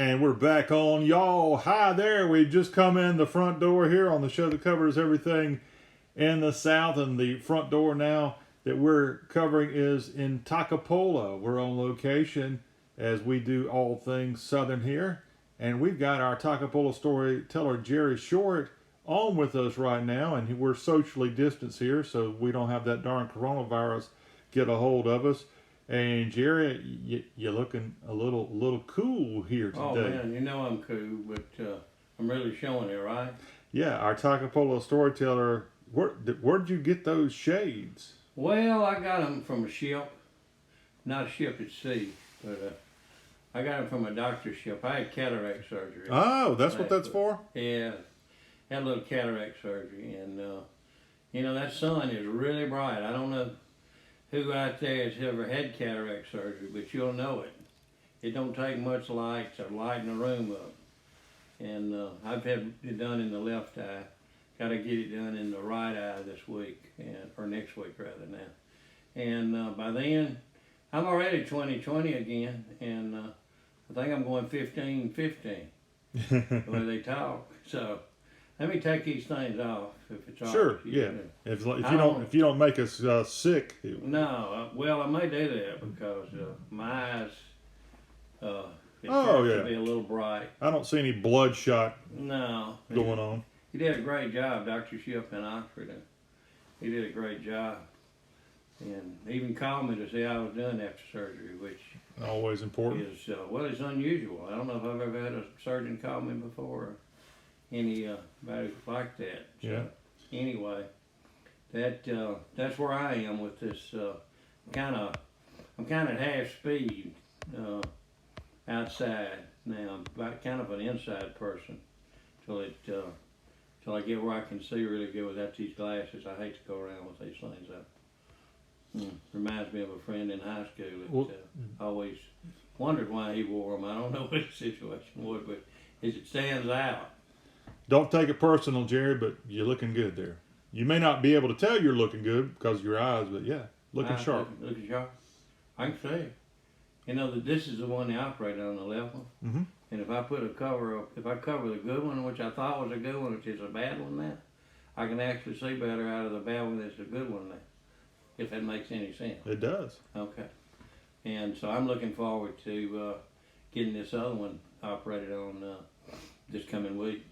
And we're back on, y'all. Hi there. We just come in the front door here on the show that covers everything in the South. And the front door now that we're covering is in Toccopola. We're on location as we do all things Southern here. And we've got our Toccopola Storyteller, Jerry Short, on with us right now. And we're socially distanced here, so we don't have that darn coronavirus get a hold of us. And Jerry, you're looking a little cool here today. Oh man, you know I'm cool, but I'm really showing it, right? Yeah, our Toccopola Storyteller. Where'd you get those shades? Well, I got them from a ship, not a ship at sea, but I got them from a doctor's ship. I had cataract surgery. Oh, that's what that's for? Yeah, had a little cataract surgery, and you know that sun is really bright. I don't know who out there has ever had cataract surgery, but you'll know it. It don't take much light to lighten the room up. And I've had it done in the left eye. Got to get it done in the right eye this week, or next week rather now. And by then, I'm already 20/20 again, and I think I'm going 15/15 the way they talk. So let me take these things off if it's all Sure, right. yeah. If you don't make us sick. No, well I may do that because my eyes it Oh, starts yeah. to be a little bright. I don't see any bloodshot No, going on. he did a great job, Dr. Ship in Oxford. He did a great job, and he even called me to see how I was doing after surgery, which Always important. is well, it's unusual. I don't know if I've ever had a surgeon call me before. Or anybody like that. So, Yeah. Anyway, that's where I am with this. I'm kind of at half speed outside now. I'm kind of an inside person till I get where I can see really good without these glasses. I hate to go around with these things up. Reminds me of a friend in high school that always wondered why he wore them. I don't know what his situation was, but it stands out. Don't take it personal, Jerry, but you're looking good there. You may not be able to tell you're looking good because of your eyes, but yeah, looking sharp. Looking sharp. I can see it. You know that this is the one they operate on, the left one. Mm-hmm. And if I put a cover up, if I cover the good one, which I thought was a good one, which is a bad one now, I can actually see better out of the bad one that's a good one now. If that makes any sense. It does. Okay. And so I'm looking forward to getting this other one operated on this coming week.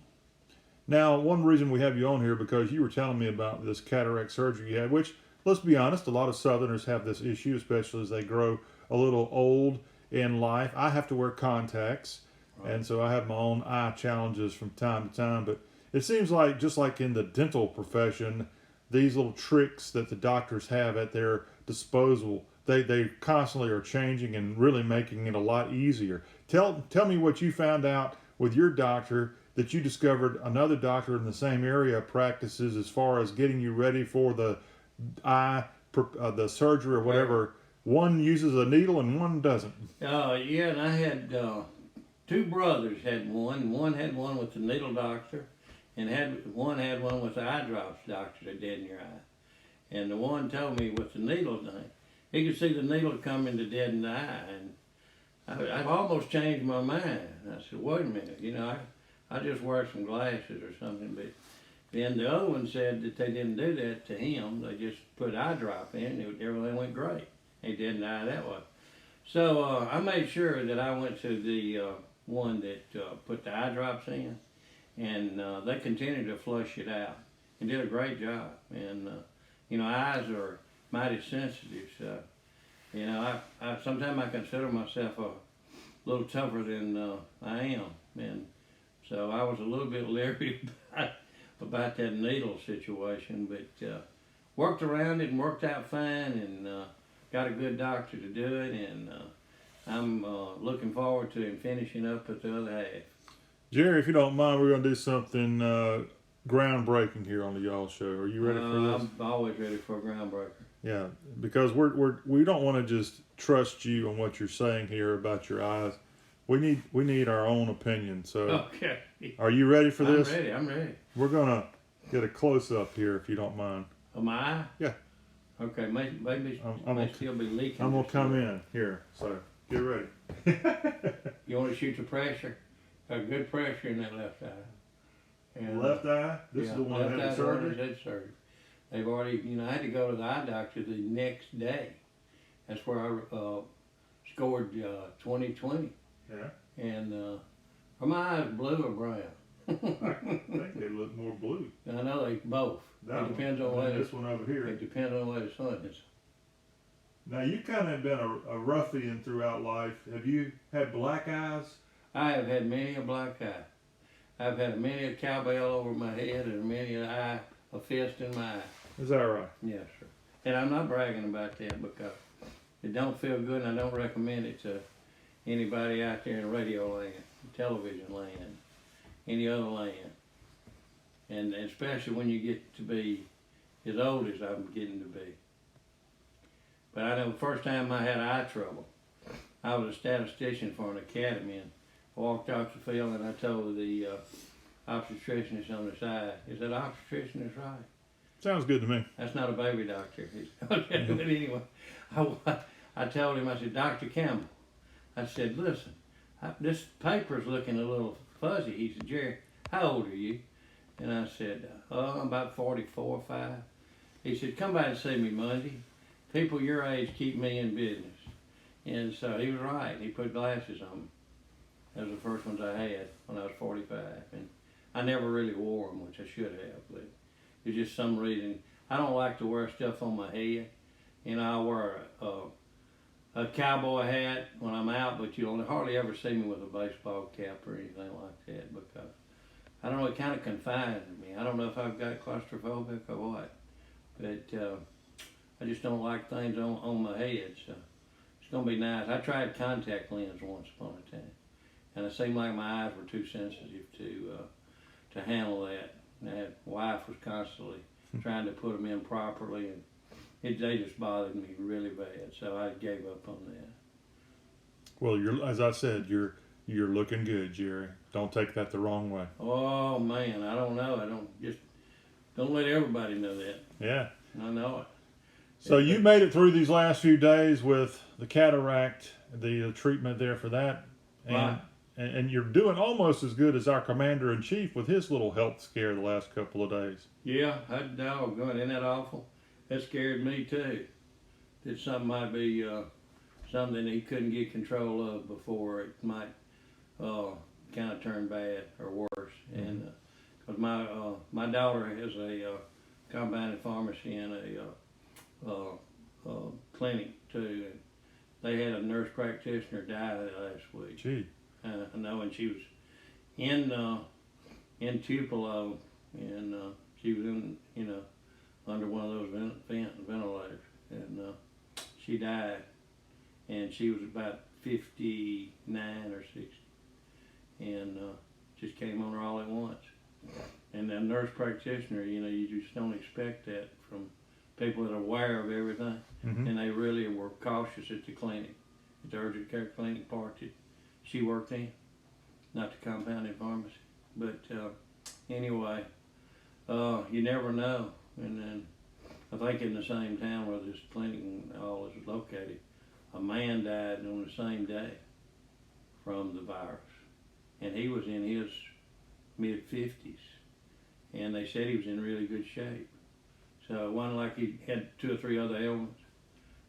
Now, one reason we have you on here because you were telling me about this cataract surgery you had, which, let's be honest, a lot of Southerners have this issue, especially as they grow a little old in life. I have to wear contacts, right. And so I have my own eye challenges from time to time. But it seems like, just like in the dental profession, these little tricks that the doctors have at their disposal, they constantly are changing and really making it a lot easier. Tell me what you found out with your doctor that you discovered another doctor in the same area practices as far as getting you ready for the eye, the surgery or whatever. One uses a needle and one doesn't. Yeah, and I had two brothers had one. One had one with the needle doctor, and one had one with the eye drops doctor that did in your eye. And the one told me with the needle thing, he could see the needle coming to dead in the eye, and I've almost changed my mind. I said, wait a minute, you know, I just wear some glasses or something. But then the other one said that they didn't do that to him. They just put eye drop in, and everything went great. He didn't die that way. So I made sure that I went to the one that put the eye drops in, and they continued to flush it out and did a great job. And you know, eyes are mighty sensitive, so you know, I sometimes I consider myself a little tougher than I am, and so I was a little bit leery about that needle situation, but worked around it and worked out fine, and got a good doctor to do it, and I'm looking forward to him finishing up with the other half. Jerry, if you don't mind, we're going to do something groundbreaking here on the Y'all Show. Are you ready for this? I'm always ready for a groundbreaker. Yeah, because we don't want to just trust you on what you're saying here about your eyes. We need our own opinion. So, okay. Are you ready for this? I'm ready. We're gonna get a close up here, if you don't mind. Of my eye? Yeah. Okay, maybe I'm may still be leaking. I'm gonna come in here. So get ready. You want to shoot the pressure? Got good pressure in that left eye. And, Left eye? This is the one that had the surgery? Had surgery. They've already, I had to go to the eye doctor the next day. That's where I scored 2020. Yeah. And are my eyes blue or brown? I think they look more blue. I know they both. That it depends on where this one over here. It depends on where the sun is. Now you kind of been a ruffian throughout life. Have you had black eyes? I have had many a black eye. I've had many a cowbell over my head and many a fist in my eye. Is that right? Yes, sir. And I'm not bragging about that because it don't feel good, and I don't recommend it to anybody out there in radio land, television land, any other land. And especially when you get to be as old as I'm getting to be. But I know the first time I had eye trouble, I was a statistician for an academy, and I walked off the field and I told the obstetricianist on the side, is that obstetricianist right? Sounds good to me. That's not a baby doctor. But anyway, I told him, I said, Dr. Campbell, I said, listen, this paper's looking a little fuzzy. He said, Jerry, how old are you? And I said, I'm about 44 or 5. He said, come by and see me Monday. People your age keep me in business. And so he was right. He put glasses on me. Those were the first ones I had when I was 45. And I never really wore them, which I should have. But it's just some reason. I don't like to wear stuff on my head. I wear a cowboy hat when I'm out, but you'll hardly ever see me with a baseball cap or anything like that because, I don't know, it kind of confines me. I don't know if I've got claustrophobic or what, but I just don't like things on my head, so it's going to be nice. I tried contact lens once upon a time, and it seemed like my eyes were too sensitive to handle that. And that wife was constantly trying to put them in properly, and they just bothered me really bad, so I gave up on that. Well, as I said, you're looking good, Jerry. Don't take that the wrong way. Oh man, I don't know. Don't let everybody know that. Yeah. I know it. So you made it through these last few days with the cataract, the treatment there for that, and right. and you're doing almost as good as our commander-in-chief with his little health scare the last couple of days. Yeah, that doggone, isn't that awful? That scared me too. That something might be something he couldn't get control of before it might kind of turn bad or worse. Mm-hmm. And because my daughter has a compounded pharmacy and a clinic too. And they had a nurse practitioner die last week. Gee. I know, and she was in Tupelo, and she was in under one of those ventilators, and she died, and she was about 59 or 60, and just came on her all at once. And the nurse practitioner, you just don't expect that from people that are aware of everything, mm-hmm. and they really were cautious at the clinic, at the urgent care clinic part that she worked in, not the compounding pharmacy. But anyway, you never know. And then I think in the same town where this clinic and all is located, a man died on the same day from the virus. And he was in his mid-50s. And they said he was in really good shape. So it wasn't like he had 2 or 3 other ailments.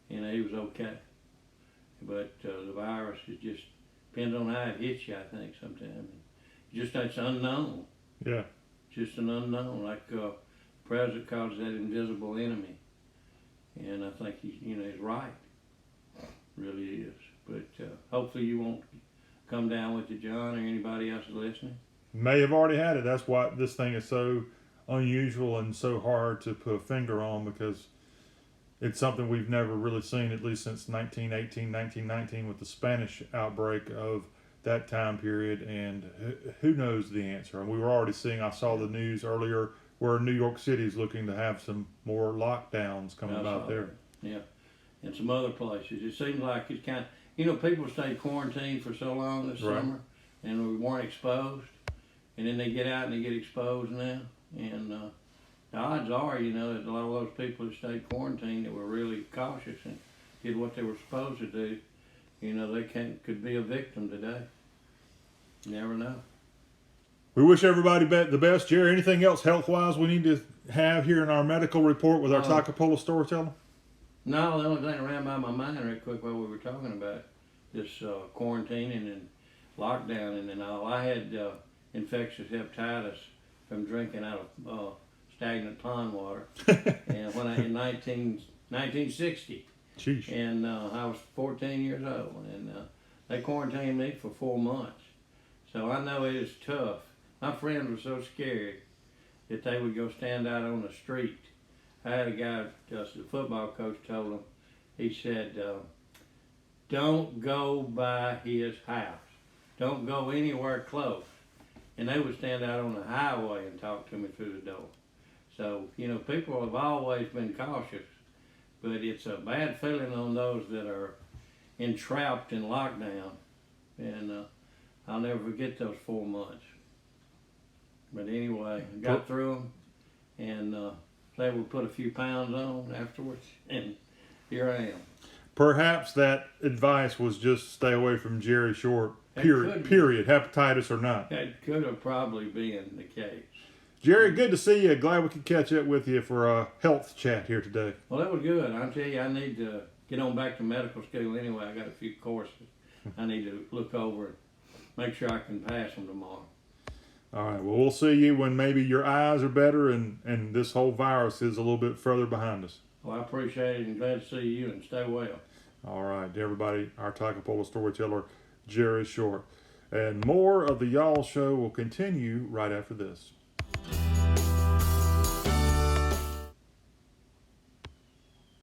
He was okay. But the virus is just, depends on how it hits you, I think, sometimes. It's unknown. Yeah. Just an unknown, like the president calls that invisible enemy. And I think he's right. Really is. But hopefully you won't come down with it, John, or anybody else listening. May have already had it. That's why this thing is so unusual and so hard to put a finger on, because it's something we've never really seen, at least since 1918, 1919 with the Spanish outbreak of that time period. And who knows the answer? And we were already seeing, I saw the news earlier where New York City is looking to have some more lockdowns coming about there. Yeah, and some other places. It seems like it's kind of, people stay quarantined for so long this summer, and we weren't exposed, and then they get out and they get exposed now. And the odds are, that a lot of those people that stayed quarantined that were really cautious and did what they were supposed to do, they could be a victim today. You never know. We wish everybody the best. Jerry, anything else health-wise we need to have here in our medical report with our Toccopola Storyteller? No, the only thing that ran by my mind right quick while we were talking about this quarantining and lockdowning and all, I had infectious hepatitis from drinking out of stagnant pond water, and when in 1960, Sheesh. and I was 14 years old, and they quarantined me for 4 months. So I know it is tough. My friends were so scared that they would go stand out on the street. I had a guy, the football coach told him, he said, don't go by his house. Don't go anywhere close. And they would stand out on the highway and talk to me through the door. So, you know, people have always been cautious, but it's a bad feeling on those that are entrapped in lockdown. And I'll never forget those 4 months. But anyway, I got through them, and they would put a few pounds on afterwards, and here I am. Perhaps that advice was just stay away from Jerry Short, period, hepatitis or not. That could have probably been the case. Jerry, good to see you. Glad we could catch up with you for a health chat here today. Well, that was good. I'll tell you, I need to get on back to medical school anyway. I got a few courses I need to look over and make sure I can pass them tomorrow. All right, well, we'll see you when maybe your eyes are better and this whole virus is a little bit further behind us. Well, I appreciate it and glad to see you, and stay well. All right, everybody, our Toccopola Storyteller, Jerry Short. And more of the Y'all Show will continue right after this.